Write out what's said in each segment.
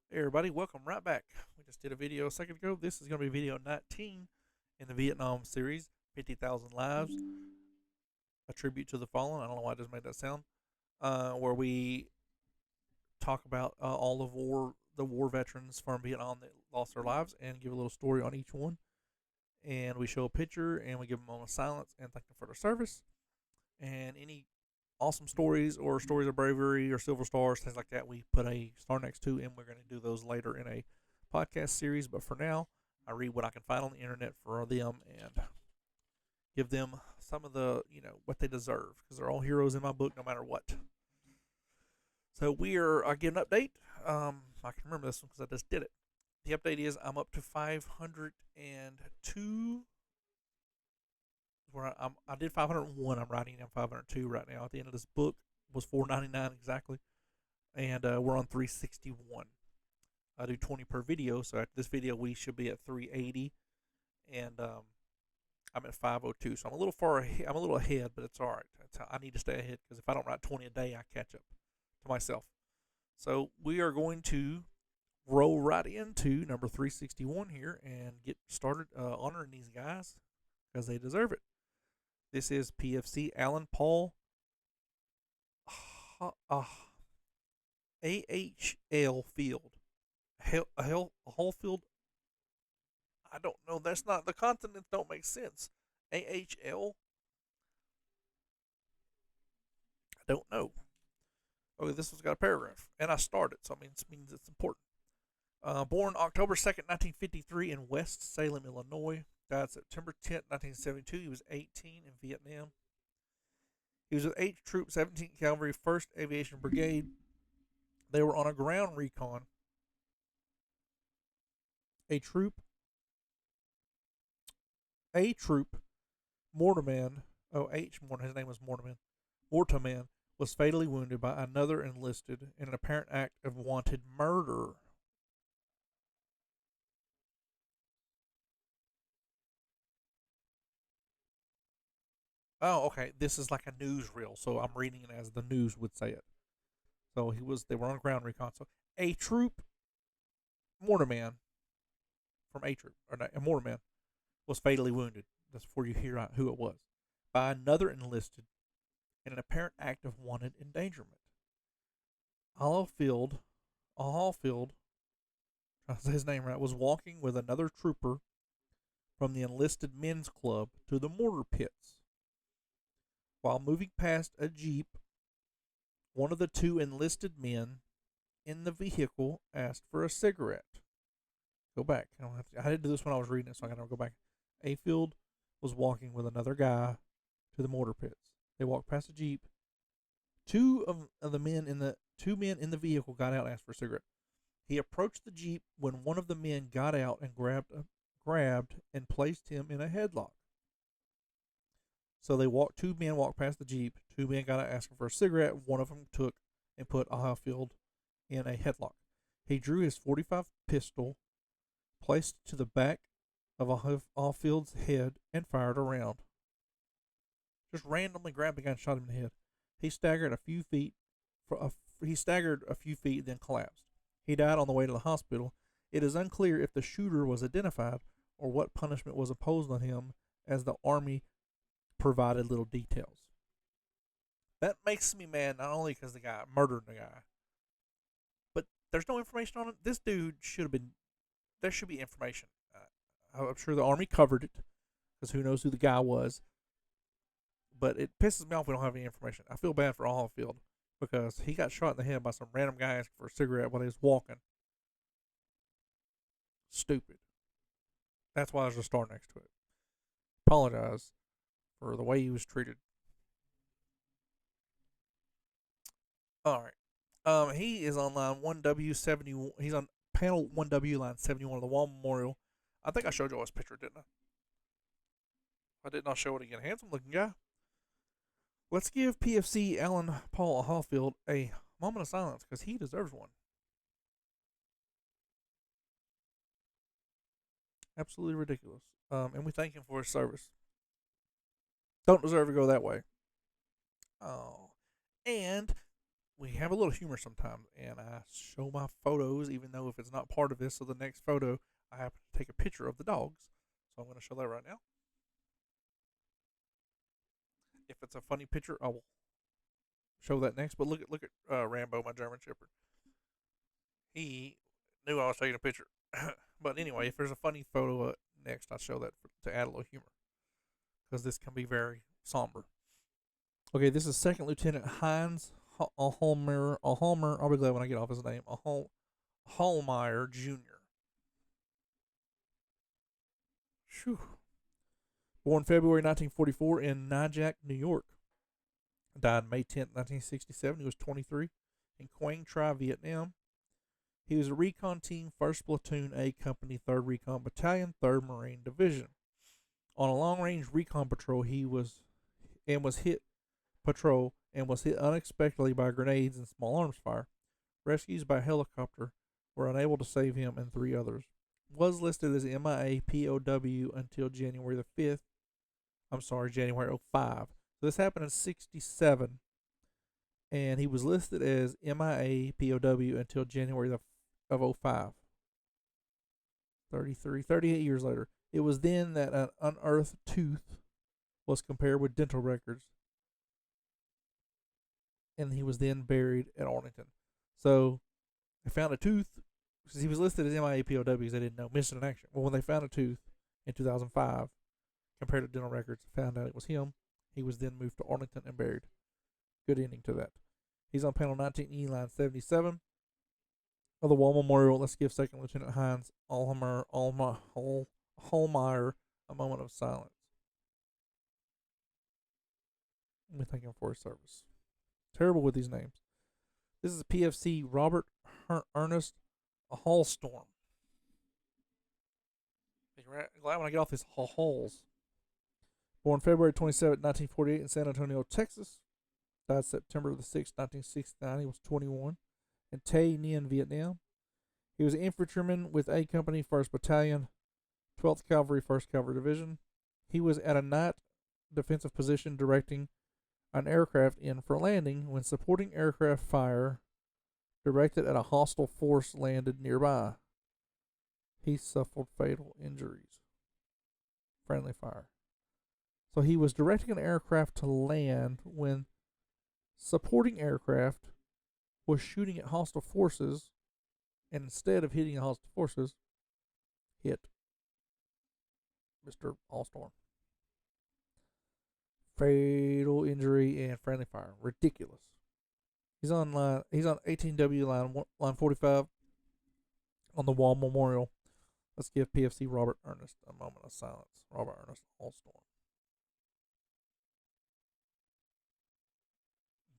Hey everybody, welcome right back. We just did a video a second ago. This is going to be video 19 in the Vietnam series, 50,000 Lives, a tribute to the fallen. I don't know why I just made that sound. Where we talk about all of the war veterans from Vietnam that lost their lives and give a little story on each one. And we show a picture and we give them a moment of silence and thank them for their service. And any awesome stories or stories of bravery or silver stars, things like that, we put a star next to, and we're going to do those later in a podcast series. But for now, I read what I can find on the internet for them and give them some of the, what they deserve because they're all heroes in my book no matter what. So I give an update. I can remember this one because I just did it. The update is I'm up to 502. I did 501. I'm writing down 502 right now. At the end of this book was 499 exactly, and we're on 361. I do 20 per video, so after this video we should be at 380, and I'm at 502. So I'm a little far ahead. I'm a little ahead, but it's all right. I need to stay ahead because if I don't write 20 a day, I catch up to myself. So we are going to roll right into number 361 here and get started honoring these guys because they deserve it. This is PFC Alan Paul AHL Field. Hallfield. I don't know. That's not the continents don't make sense. AHL. I don't know. Okay, this one's got a paragraph, and I started, so it means it's important. Born October 2nd, 1953, in West Salem, Illinois. Died September 10th, 1972. He was 18 in Vietnam. He was with 8th Troop, 17th Cavalry, 1st Aviation Brigade. They were on a ground recon. A troop, Mortimer. Oh, H. Mortimer. His name was Mortimer. Mortimer was fatally wounded by another enlisted in an apparent act of wanted murder. Oh, okay. This is like a newsreel, so I'm reading it as the news would say it. So they were on ground recon. So a troop, Mortimer from A Troop, or not, a Mortimer was fatally wounded. That's before you hear who it was. By another enlisted in an apparent act of wanted endangerment. Hallfield, Hallfield, trying to say his name right, was walking with another trooper from the enlisted men's club to the mortar pits. While moving past a jeep, one of the two enlisted men in the vehicle asked for a cigarette. Go back. I had to do this when I was reading it, so I got to go back. Afield was walking with another guy to the mortar pits. They walked past a jeep. Two men in the vehicle got out and asked for a cigarette. He approached the jeep when one of the men got out and grabbed and placed him in a headlock. So two men walked past the jeep. Two men got out asking for a cigarette. One of them took and put Hallfield in a headlock. He drew his .45 pistol, placed it to the back of Hallfield's head, and fired a round. Just randomly grabbed the guy and shot him in the head. He staggered a few feet, then collapsed. He died on the way to the hospital. It is unclear if the shooter was identified or what punishment was imposed on him, as the Army provided little details. That makes me mad, not only because the guy murdered the guy, but there's no information on it. This dude should have been. There should be information. I'm sure the Army covered it, because who knows who the guy was. But it pisses me off we don't have any information. I feel bad for Hallfield because he got shot in the head by some random guy asking for a cigarette while he was walking. Stupid. That's why there's a star next to it. Apologize for the way he was treated. All right. He is on line 1W70. He's on panel 1W, line 71 of the War Memorial. I think I showed you all his picture, didn't I? I did not show it again. Handsome looking guy. Let's give PFC Alan Paul Hallfield a moment of silence because he deserves one. Absolutely ridiculous. And we thank him for his service. Don't deserve to go that way. Oh. And we have a little humor sometimes, and I show my photos, even though if it's not part of this. So the next photo, I happen to take a picture of the dogs. So I'm going to show that right now. If it's a funny picture, I will show that next. But look at Rambo, my German Shepherd. He knew I was taking a picture. But anyway, if there's a funny photo next, I'll show that to add a little humor, because this can be very somber. Okay, this is Second Lieutenant Heinz Holmer. I'll be glad when I get off his name. Hallmeyer Jr. Whew. Born February 1944 in Nyack, New York. Died May 10th, 1967. He was 23. In Quang Tri, Vietnam. He was a recon team, 1st Platoon A Company, 3rd Recon Battalion, 3rd Marine Division. On a long-range recon patrol, was hit unexpectedly by grenades and small arms fire. Rescues by helicopter were unable to save him and 3 others. Was listed as MIA POW until January 05. So this happened in 67, and he was listed as MIA POW until January of 05. 38 years later. It was then that an unearthed tooth was compared with dental records, and he was then buried at Arlington. So they found a tooth, because he was listed as MIA POW because they didn't know, missing in action. Well, when they found a tooth in 2005, compared to dental records, found out it was him. He was then moved to Arlington and buried. Good ending to that. He's on panel 19E, line 77 of the Wall Memorial. Let's give Second Lieutenant Heinz Hallmeyer a moment of silence. Let me thank him for his service. Terrible with these names. This is PFC Robert Ernest Hallstorm. Glad when I get off these halls. Born February 27, 1948 in San Antonio, Texas. Died September the 6th, 1969. He was 21. In Tay Nguyen, Vietnam. He was an infantryman with A Company, 1st Battalion, 12th Cavalry, 1st Cavalry Division. He was at a night defensive position directing an aircraft in for landing when supporting aircraft fire directed at a hostile force landed nearby. He suffered fatal injuries. Friendly fire. So he was directing an aircraft to land when supporting aircraft was shooting at hostile forces, and instead of hitting the hostile forces, hit Mr. Hallstorm. Fatal injury and friendly fire. Ridiculous. He's on 18W line 45 on the Wall Memorial. Let's give PFC Robert Ernest a moment of silence. Robert Ernest Hallstorm.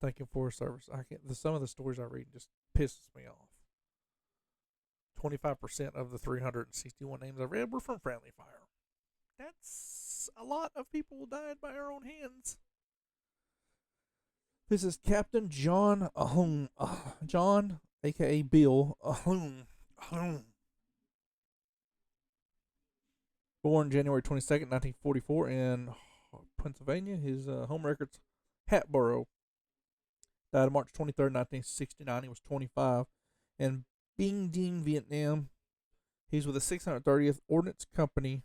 Thank him for his service. Some of the stories I read just pisses me off. 25% of the 361 names I read were from friendly fire. That's a lot of people died by our own hands. This is Captain John Ahung. John, a.k.a. Bill Ahung. Born January 22nd, 1944 in Pennsylvania. His home record's Hatboro. Died March 23rd, 1969. He was 25. In Binh Dinh, Vietnam. He's with the 630th Ordnance Company,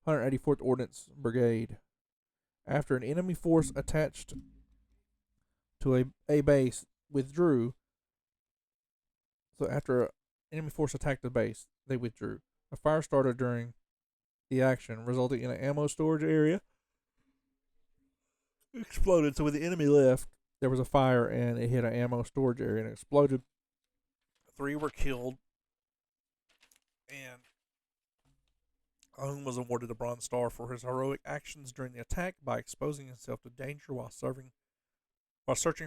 184th Ordnance Brigade. After an enemy force attached to a base withdrew, so after an enemy force attacked the base, they withdrew. A fire started during the action, resulting in an ammo storage area. It exploded, so when the enemy left, there was a fire and it hit an ammo storage area and it exploded. 3 were killed, and Ahung was awarded a Bronze Star for his heroic actions during the attack by exposing himself to danger while searching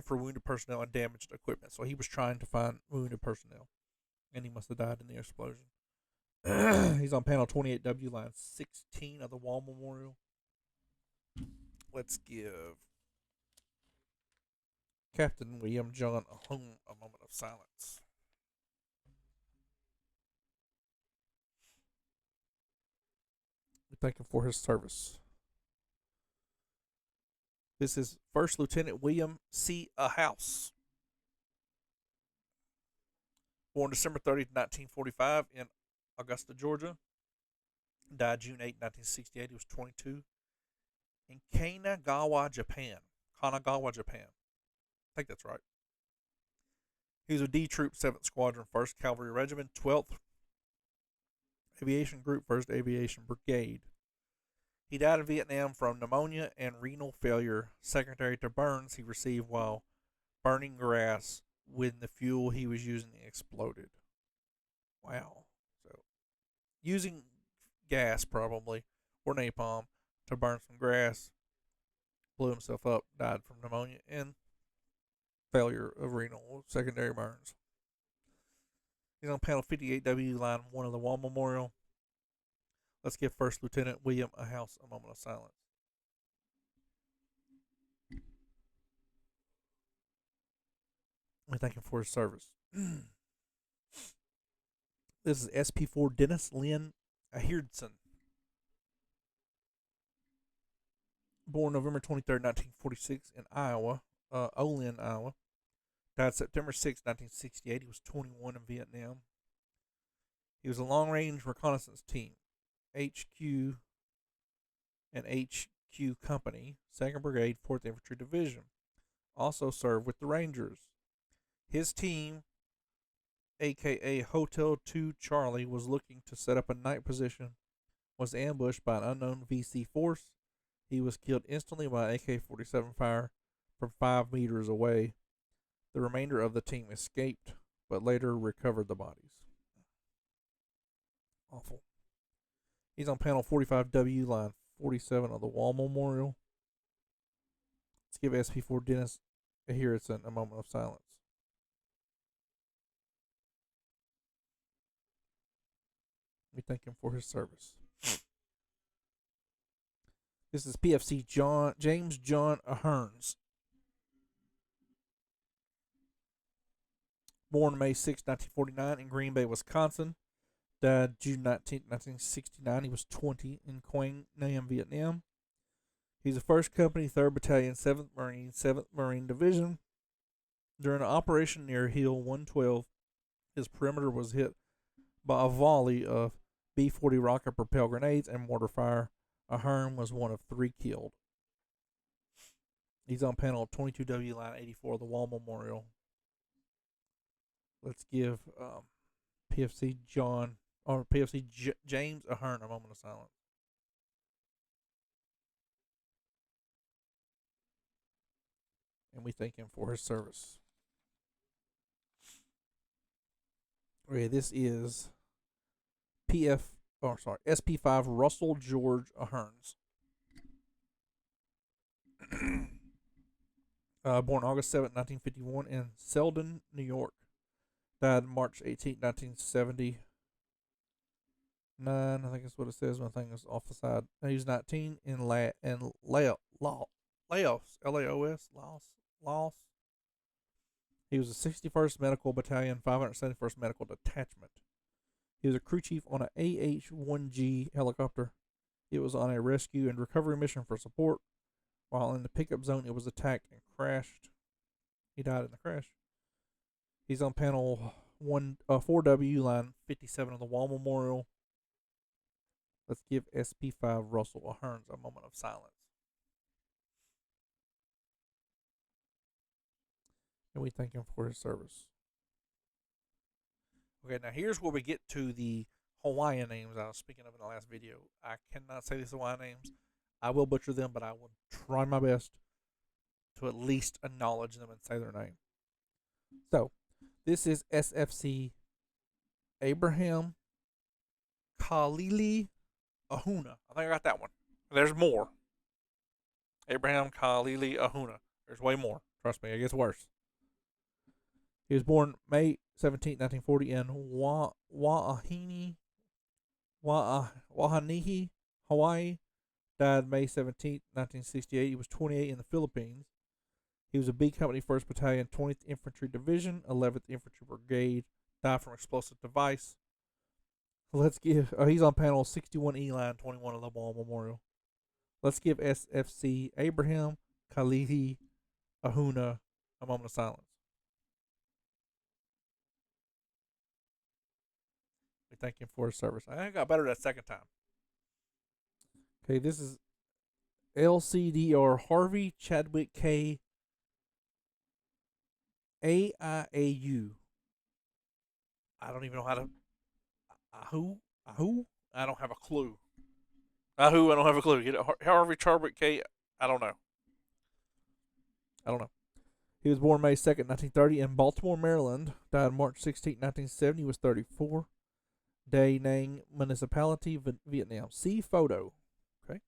for wounded personnel and damaged equipment. So he was trying to find wounded personnel, and he must have died in the explosion. He's on panel 28W, line 16 of the Wall Memorial. Let's give Captain William John Ahung a moment of silence. We thank him for his service. This is First Lieutenant William C. House. Born December 30th, 1945 in Augusta, Georgia. Died June 8, 1968. He was 22. In Kanagawa, Japan. Kanagawa, Japan. I think that's right. He was a D Troop 7th Squadron, 1st Cavalry Regiment, 12th Aviation Group, 1st Aviation Brigade. He died in Vietnam from pneumonia and renal failure, secondary to burns he received while burning grass when the fuel he was using exploded. Wow. So, using gas probably, or napalm, to burn some grass, blew himself up, died from pneumonia and failure of renal secondary burns. He's on panel 58W, line 1 of the Wall Memorial. Let's give First Lieutenant William A. House a moment of silence. We thank him for his service. This is SP4 Dennis Lynn Aherdson. Born November 23rd, 1946 in Iowa, Olean, Iowa. Died September 6, 1968. He was 21 in Vietnam. He was a long-range reconnaissance team, HQ and HQ Company, 2nd Brigade, 4th Infantry Division. Also served with the Rangers. His team, aka Hotel 2 Charlie, was looking to set up a night position, was ambushed by an unknown VC force. He was killed instantly by AK-47 fire from 5 meters away. The remainder of the team escaped, but later recovered the bodies. Awful. He's on panel 45W, line 47 of the Wall Memorial. Let's give SP4 Dennis Aherdson a moment of silence. We thank him for his service. This is PFC James John Aherns. Born May 6, 1949 in Green Bay, Wisconsin. Died June 19, 1969. He was 20 in Quang Nam, Vietnam. He's the 1st Company, 3rd Battalion, 7th Marine, 7th Marine Division. During an operation near Hill 112, his perimeter was hit by a volley of B-40 rocket propelled grenades and mortar fire. Ahern was one of 3 killed. He's on panel 22W, line 84 of the Wall Memorial. Let's give PFC James Ahern a moment of silence. And we thank him for his service. Okay, this is SP5 Russell George Aherns. Born August 7, 1951 in Selden, New York. Died March 18, 1979. I think that's what it says. My thing is off the side. He was 19 in Laos, Laos. He was the 61st Medical Battalion, 571st Medical Detachment. He was a crew chief on an AH-1G helicopter. It was on a rescue and recovery mission for support. While in the pickup zone, it was attacked and crashed. He died in the crash. He's on panel 4W, line 57 of the Wall Memorial. Let's give SP5 Russell Aherns a moment of silence. And we thank him for his service. Okay, now here's where we get to the Hawaiian names I was speaking of in the last video. I cannot say these Hawaiian names. I will butcher them, but I will try my best to at least acknowledge them and say their name. So, this is SFC Abraham Kalili Ahuna. I think I got that one. There's more. Abraham Kalili Ahuna. There's way more. Trust me, it gets worse. He was born May 17, 1940 in Wahanihi, Hawaii. Died May 17, 1968. He was 28 in the Philippines. He was a B Company, 1st Battalion, 20th Infantry Division, 11th Infantry Brigade. Died from explosive device. Let's give. He's on panel 61E, line 21 of the Wall Memorial. Let's give SFC Abraham Kalihi Ahuna a moment of silence. thank him for his service. I got better that second time. Okay, this is LCDR Harvey Chadwick K. AIAU. I don't even know how to. Ahoo? Ahoo? I don't have a clue. Ahoo, I don't have a clue. Get it? Harvey Chadwick K. I don't know. I don't know. He was born May 2nd, 1930 in Baltimore, Maryland. Died March 16, 1970. He was 34. Da Nang Municipality, Vietnam. See photo. Okay.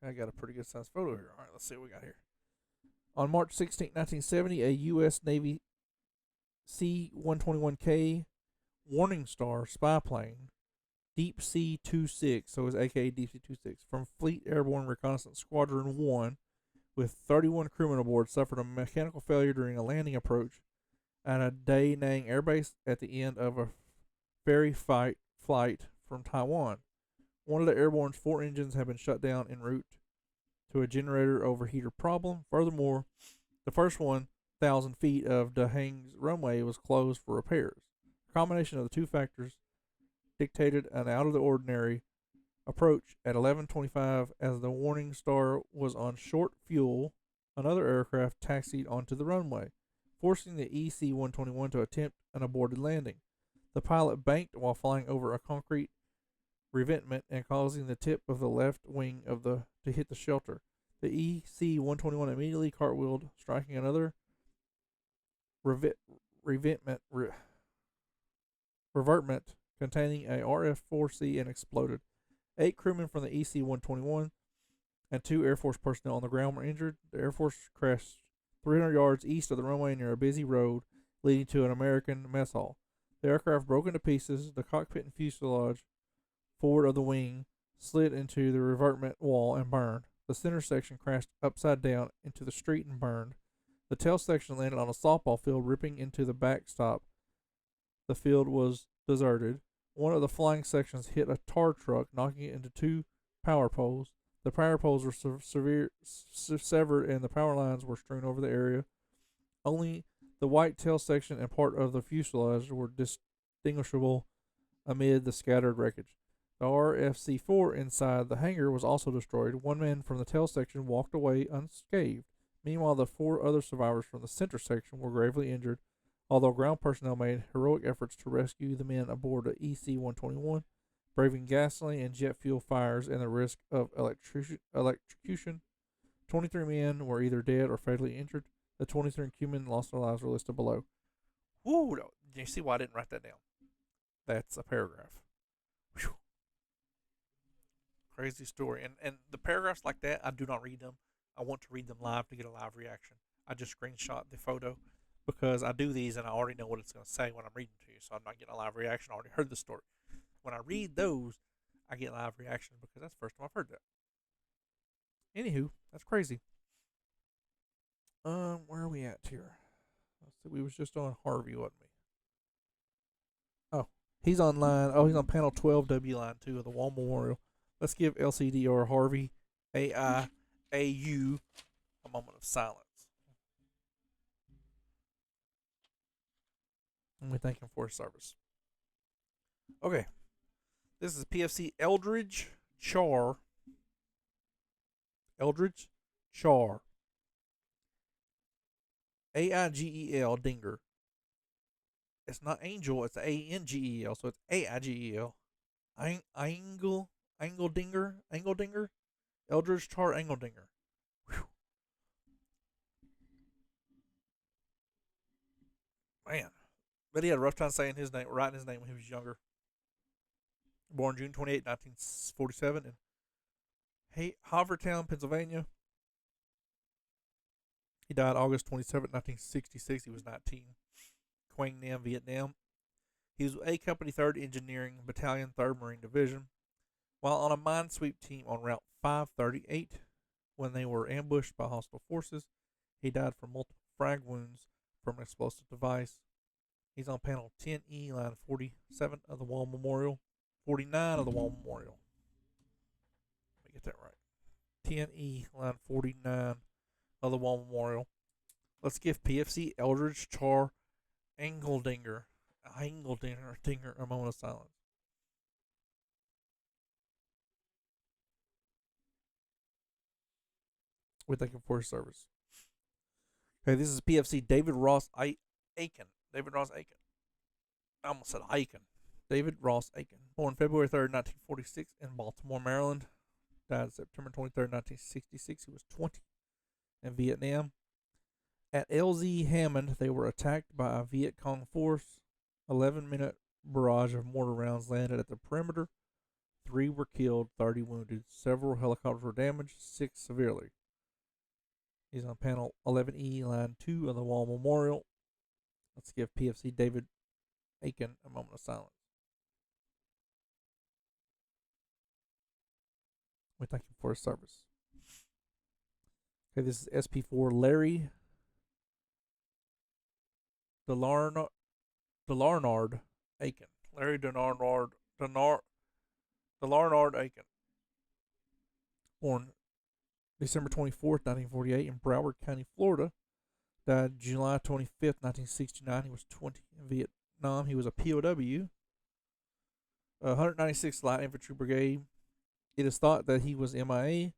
I got a pretty good sized photo here. All right, let's see what we got here. On March 16, 1970, a U.S. Navy C-121K Warning Star spy plane, Deep Sea 26, so it's aka Deep Sea 26, from Fleet Airborne Reconnaissance Squadron 1, with 31 crewmen aboard, suffered a mechanical failure during a landing approach at a Da Nang Air Base at the end of a ferry flight from Taiwan. One of the airborne's 4 engines had been shut down en route to a generator overheater problem. Furthermore, the first 1,000 feet of Da Hang's runway was closed for repairs. A combination of the two factors dictated an out-of-the-ordinary approach at 11:25 as the warning star was on short fuel. Another aircraft taxied onto the runway, forcing the EC-121 to attempt an aborted landing. The pilot banked while flying over a concrete revetment and causing the tip of the left wing of to hit the shelter. The EC-121 immediately cartwheeled, striking another revetment containing a RF-4C and exploded. 8 crewmen from the EC-121 and 2 Air Force personnel on the ground were injured. The Air Force crashed 300 yards east of the runway near a busy road leading to an American mess hall. The aircraft broke into pieces. The cockpit and fuselage forward of the wing slid into the revetment wall and burned. The center section crashed upside down into the street and burned. The tail section landed on a softball field, ripping into the backstop. The field was deserted. One of the flying sections hit a tar truck, knocking it into 2 power poles. The power poles were severed and the power lines were strewn over the area. Only the white tail section and part of the fuselage were distinguishable amid the scattered wreckage. The RFC-4 inside the hangar was also destroyed. 1 man from the tail section walked away unscathed. Meanwhile, the 4 other survivors from the center section were gravely injured, although ground personnel made heroic efforts to rescue the men aboard the EC-121, braving gasoline and jet fuel fires and the risk of electrocution. 23 men were either dead or fatally injured. The 23 crewmen lost their lives are listed below. Woo! You see why I didn't write that down? That's a paragraph. Whew. Crazy story. And the paragraphs like that, I do not read them. I want to read them live to get a live reaction. I just screenshot the photo because I do these and I already know what it's going to say when I'm reading to you, so I'm not getting a live reaction. I already heard the story. When I read those, I get live reaction because that's the first time I've heard that. Anywho, that's crazy. Where are we at here? Let's see, we was just on Harvey, wasn't we? Oh, he's on line. Oh, he's on panel 12W line 2 of the Wall Memorial. Let's give LCDR Harvey AIAU a moment of silence. And we thank him for his service. Okay. This is PFC Eldridge Char. Eldridge Char. AIGEL Dinger. It's not Angel, it's ANGEL, so it's AIGEL. Angle Dinger. Eldridge Char Angle Dinger. Whew. Man. But he had a rough time saying his name, writing his name when he was younger. Born June 28, 1947 in Havertown, Pennsylvania. He died August 27, 1966. He was 19. Quang Nam, Vietnam. He was A Company 3rd Engineering Battalion, 3rd Marine Division. While on a minesweep team on Route 538, when they were ambushed by hostile forces, he died from multiple frag wounds from an explosive device. He's on panel 10E, line 47 of the Wall Memorial. 49 of the Wall Memorial. Let me get that right. 10E, line 49 of the Wall Memorial. Let's give PFC Eldridge Char Engeldinger a Heingeldinger, a moment of silence. We thank him for his service. Okay, this is PFC David Ross Aiken. David Ross Aiken. I almost said Aiken. David Ross Aiken. Born February 3rd, 1946 in Baltimore, Maryland. Died September 23rd, 1966. He was 20 in Vietnam. At LZ Hammond, they were attacked by a Viet Cong force. 11-minute barrage of mortar rounds landed at the perimeter. 3 were killed, 30 wounded. Several helicopters were damaged, 6 severely. He's on panel 11E, line 2 of the Wall Memorial. Let's give PFC David Aiken a moment of silence. We thank him for his service. Okay, this is SP4 Larry Delarnard Aiken. Larry Delarnard Aiken. Born December 24th, 1948 in Broward County, Florida. Died July 25th, 1969. He was 20 in Vietnam. He was a POW. 196th Light Infantry Brigade. It is thought that he was MIA.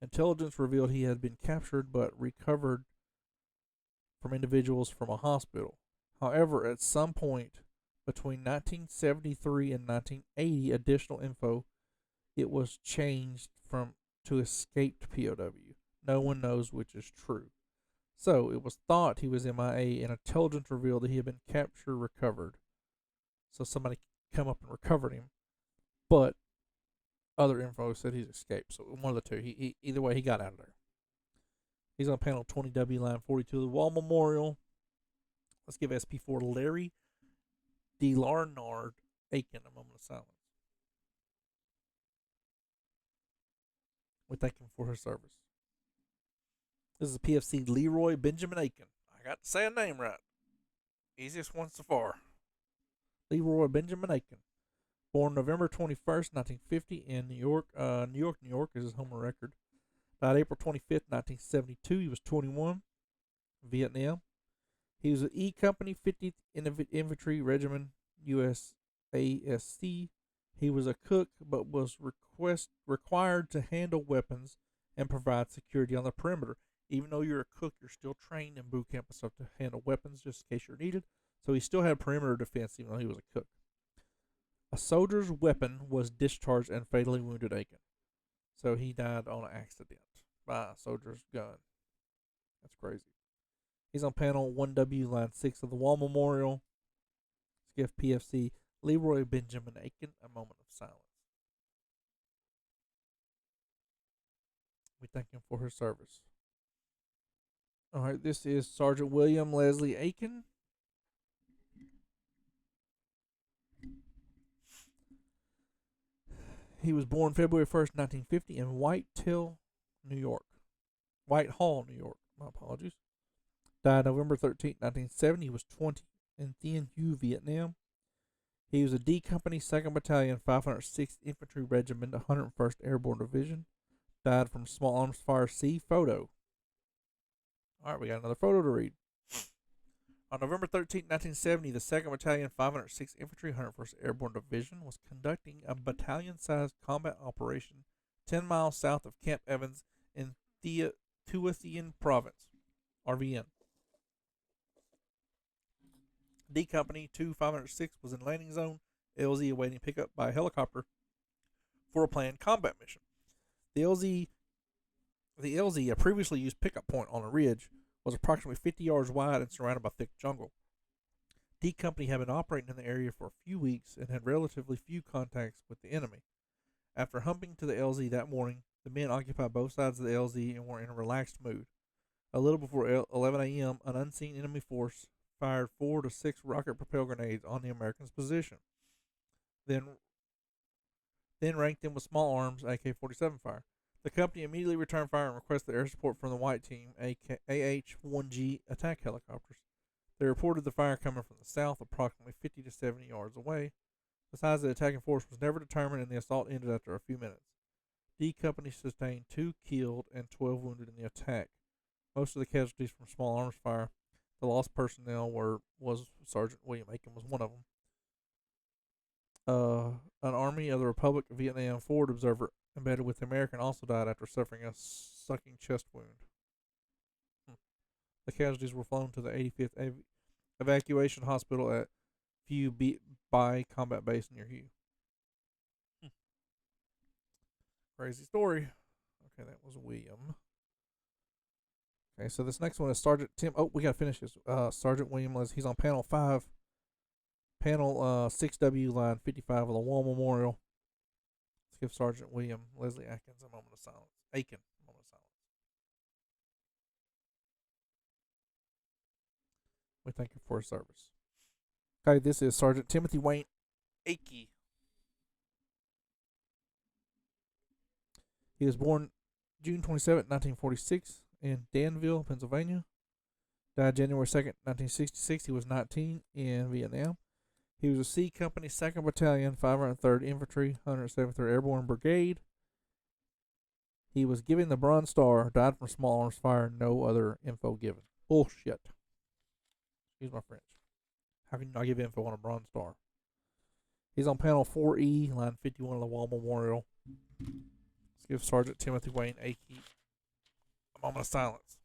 Intelligence revealed he had been captured but recovered from individuals from a hospital. However, at some point between 1973 and 1980, additional info, it was changed to escaped POW. No one knows which is true. So it was thought he was MIA, and intelligence revealed that he had been captured, recovered. So somebody come up and recovered him, but other info said he's escaped. So one of the two. He either way, he got out of there. He's on panel 20W, line 42 of the Wall Memorial. Let's give SP4 Larry Delarnard Aiken a moment of silence. We thank him for his service. This is PFC Leroy Benjamin Aiken. I got to say a name right. Easiest one so far. Leroy Benjamin Aiken. Born November 21st, 1950 in New York. New York is his home record. Died April 25th, 1972. He was 21. Vietnam. He was an E Company 50th Infantry Regiment, USASC. He was a cook, but was required to handle weapons and provide security on the perimeter. Even though you're a cook, you're still trained in boot camp and stuff to handle weapons just in case you're needed. So he still had perimeter defense even though he was a cook. A soldier's weapon was discharged and fatally wounded Aiken. So he died on an accident by a soldier's gun. That's crazy. He's on panel 1W, line 6 of the Wall Memorial. Let's give PFC Leroy Benjamin Aiken a moment of silence. We thank him for his service. All right, this is Sergeant William Leslie Aiken. He was born February 1st, 1950 in Whitehall, New York. My apologies. Died November 13th, 1970. He was 20 in Thien Hue, Vietnam. He was a D Company, 2nd Battalion, 506th Infantry Regiment, 101st Airborne Division. Died from small arms fire. C. Photo. All right, we got another photo to read. On November 13, 1970, the 2nd Battalion, 506th Infantry, 101st Airborne Division was conducting a battalion-sized combat operation 10 miles south of Camp Evans in Thu Thien Province, RVN. D Company 2506 was in landing zone, LZ awaiting pickup by helicopter for a planned combat mission. The LZ, a previously used pickup point on a ridge, was approximately 50 yards wide and surrounded by thick jungle. D Company had been operating in the area for a few weeks and had relatively few contacts with the enemy. After humping to the LZ that morning, the men occupied both sides of the LZ and were in a relaxed mood. A little before 11 a.m., an unseen enemy force fired 4 to 6 rocket-propelled grenades on the Americans' position. Then ranked them with small arms AK-47 fire. The company immediately returned fire and requested air support from the White Team AH-1G attack helicopters. They reported the fire coming from the south, approximately 50 to 70 yards away. The size of the attacking force was never determined, and the assault ended after a few minutes. D Company sustained 2 killed and 12 wounded in the attack. Most of the casualties from small arms fire. The lost personnel was Sergeant William Aiken was one of them. an Army of the Republic of Vietnam forward observer embedded with the American also died after suffering a sucking chest wound. The casualties were flown to the 85th Evacuation Hospital at Phu Bai Combat Base near Hue. Crazy story. Okay, that was William. Okay, so this next one is Sergeant Tim. Oh, we gotta finish this. Sergeant William, he's on panel 5. Panel 6W, line 55 of the Wall Memorial. Let's give Sergeant William Leslie Atkins a moment of silence. Aiken, a moment of silence. We thank him for his service. Okay, this is Sergeant Timothy Wayne Akey. He was born June 27, 1946 in Danville, Pennsylvania. Died January 2nd, 1966. He was 19 in Vietnam. He was a C Company 2nd Battalion, 503rd Infantry, 173rd Airborne Brigade. He was given the Bronze Star, died from small arms fire, no other info given. Bullshit. Excuse my French. How can you not give info on a Bronze Star? He's on panel 4E, line 51 of the Wall Memorial. Let's give Sergeant Timothy Wayne Akey a moment of silence.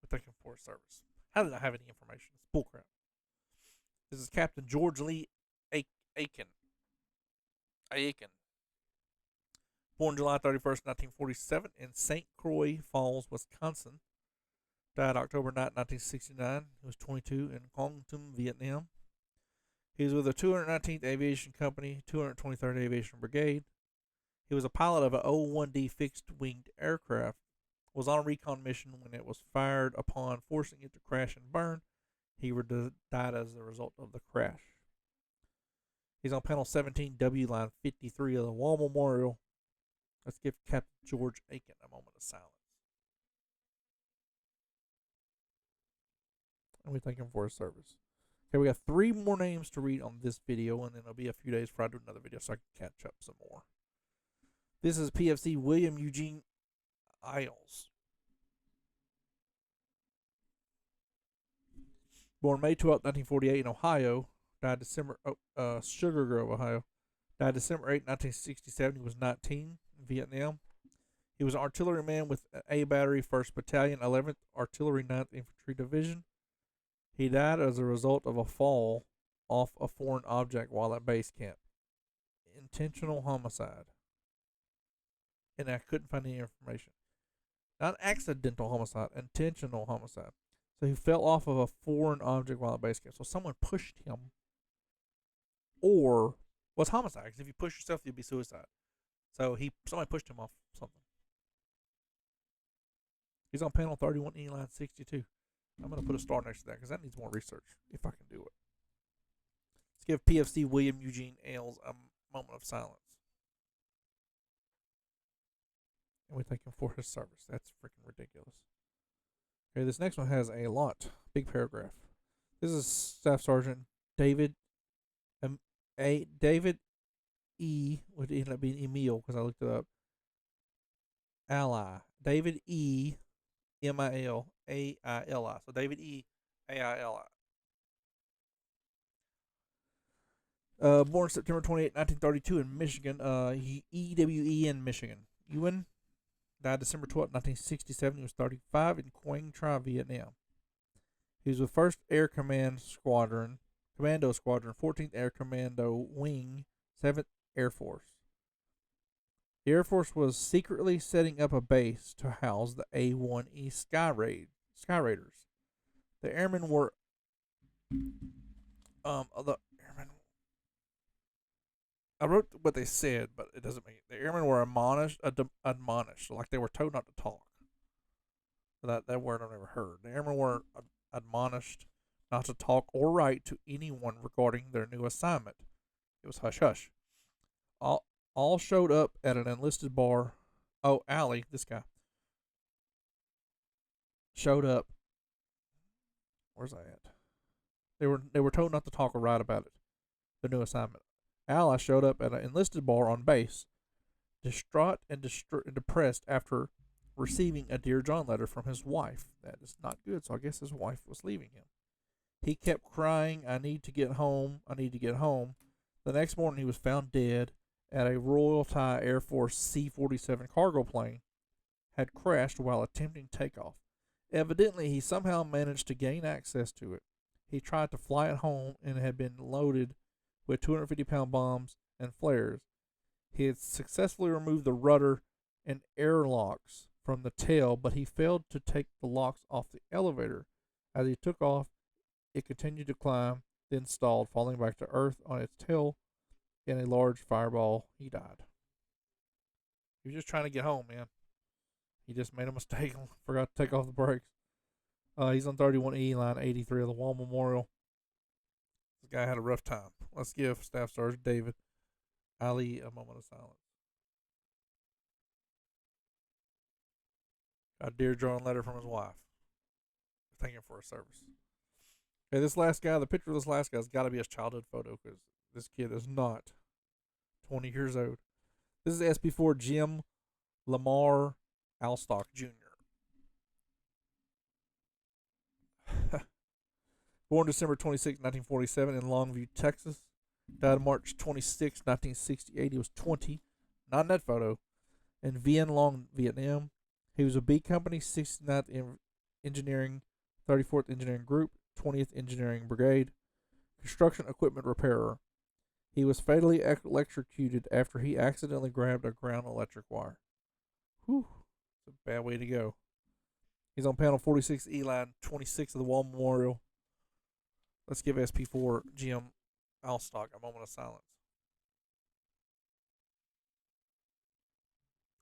We thank him for his service. How did I have any information? It's bullcrap. This is Captain George Lee Aiken. Born July 31st, 1947 in St. Croix Falls, Wisconsin. Died October 9, 1969. He was 22 in Quang Tum, Vietnam. He was with the 219th Aviation Company, 223rd Aviation Brigade. He was a pilot of an O-1D fixed-winged aircraft. Was on a recon mission when it was fired upon, forcing it to crash and burn. He died as a result of the crash. He's on panel 17W, line 53 of the Wall Memorial. Let's give Captain George Aiken a moment of silence. And we thank him for his service. Okay, we got 3 more names to read on this video, and then it'll be a few days before I do another video so I can catch up some more. This is PFC William Eugene Isles. Born May 12, 1948 in Ohio. Died December, Sugar Grove, Ohio. Died December 8, 1967. He was 19 in Vietnam. He was an artilleryman with A Battery, 1st Battalion, 11th Artillery, 9th Infantry Division. He died as a result of a fall off a foreign object while at base camp. Intentional homicide. And I couldn't find any information. Not accidental homicide, intentional homicide. So he fell off of a foreign object while at base camp. So someone pushed him. Or was homicide. Because if you push yourself, you'd be suicide. So somebody pushed him off something. He's on panel 31E, line 62. I'm going to put a star next to that because that needs more research, if I can do it. Let's give PFC William Eugene Ailes a moment of silence. And we thank him for his service. That's freaking ridiculous. Okay, this next one has a lot. Big paragraph. This is Staff Sergeant David David E. would end up being Emil because I looked it up. Ally. David E. Milaili. So David E. Aili. Born September 28, 1932 in Michigan. EWE Michigan. Ewan. Died December 12, 1967. He was 35 in Quang Tri, Vietnam. He was with 1st Air Commando Squadron, 14th Air Commando Wing, 7th Air Force. The Air Force was secretly setting up a base to house the A-1E Sky Raiders. The airmen were I wrote what they said, but it doesn't make it. The airmen were admonished, so like they were told not to talk. That word I've never heard. The airmen were admonished not to talk or write to anyone regarding their new assignment. It was hush hush. All showed up at an enlisted bar. Oh, Allie, this guy, showed up. Where's I at? They were told not to talk or write about it. The new assignment. Ally showed up at an enlisted bar on base, distraught and depressed after receiving a Dear John letter from his wife. That is not good, so I guess his wife was leaving him. He kept crying, "I need to get home. I need to get home." The next morning, he was found dead at a Royal Thai Air Force C-47 cargo plane had crashed while attempting takeoff. Evidently, he somehow managed to gain access to it. He tried to fly it home and had been loaded with 250-pound bombs and flares. He had successfully removed the rudder and airlocks from the tail, but he failed to take the locks off the elevator. As he took off, it continued to climb, then stalled, falling back to Earth on its tail in a large fireball. He died. He was just trying to get home, man. He just made a mistake and forgot to take off the brakes. He's on 31E, line 83 of the War Memorial. This guy had a rough time. Let's give Staff Sergeant David Ali a moment of silence. Got a tear-drawn letter from his wife. Thanking him for his service. Okay, this last guy, the picture of this last guy's got to be his childhood photo because this kid is not 20 years old. This is SP4 Jim Lamar Alstock Jr. Born December 26, 1947 in Longview, Texas. Died March 26, 1968. He was 20. Not in that photo. In Vien Long, Vietnam. He was a B Company, 69th Engineering, 34th Engineering Group, 20th Engineering Brigade. Construction equipment repairer. He was fatally electrocuted after he accidentally grabbed a ground electric wire. Whew. It's a bad way to go. He's on panel 46E, line 26 of the War Memorial. Let's give SP4 Jim Alstock a moment of silence.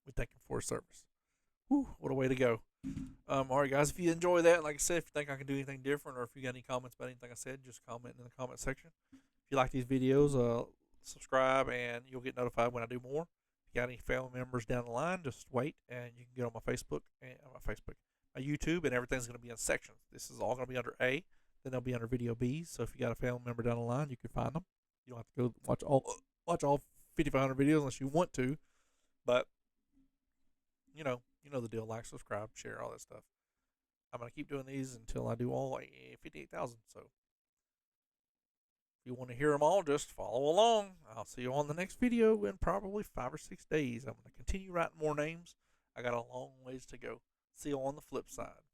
We thank him for his service. Whew, what a way to go. All right, guys, if you enjoy that, like I said, if you think I can do anything different or if you got any comments about anything I said, just comment in the comment section. If you like these videos, subscribe and you'll get notified when I do more. If you got any family members down the line, just wait and you can get on my Facebook and my YouTube, and everything's going to be in sections. This is all going to be under A, then they'll be under video B. So if you got a family member down the line, you can find them. You don't have to go watch all 5,500 videos unless you want to, but you know the deal. Like, subscribe, share, all that stuff. I'm going to keep doing these until I do all 58,000. So if you want to hear them all, just follow along. I'll see you on the next video in probably 5 or 6 days. I'm going to continue writing more names. I got a long ways to go. See you on the flip side.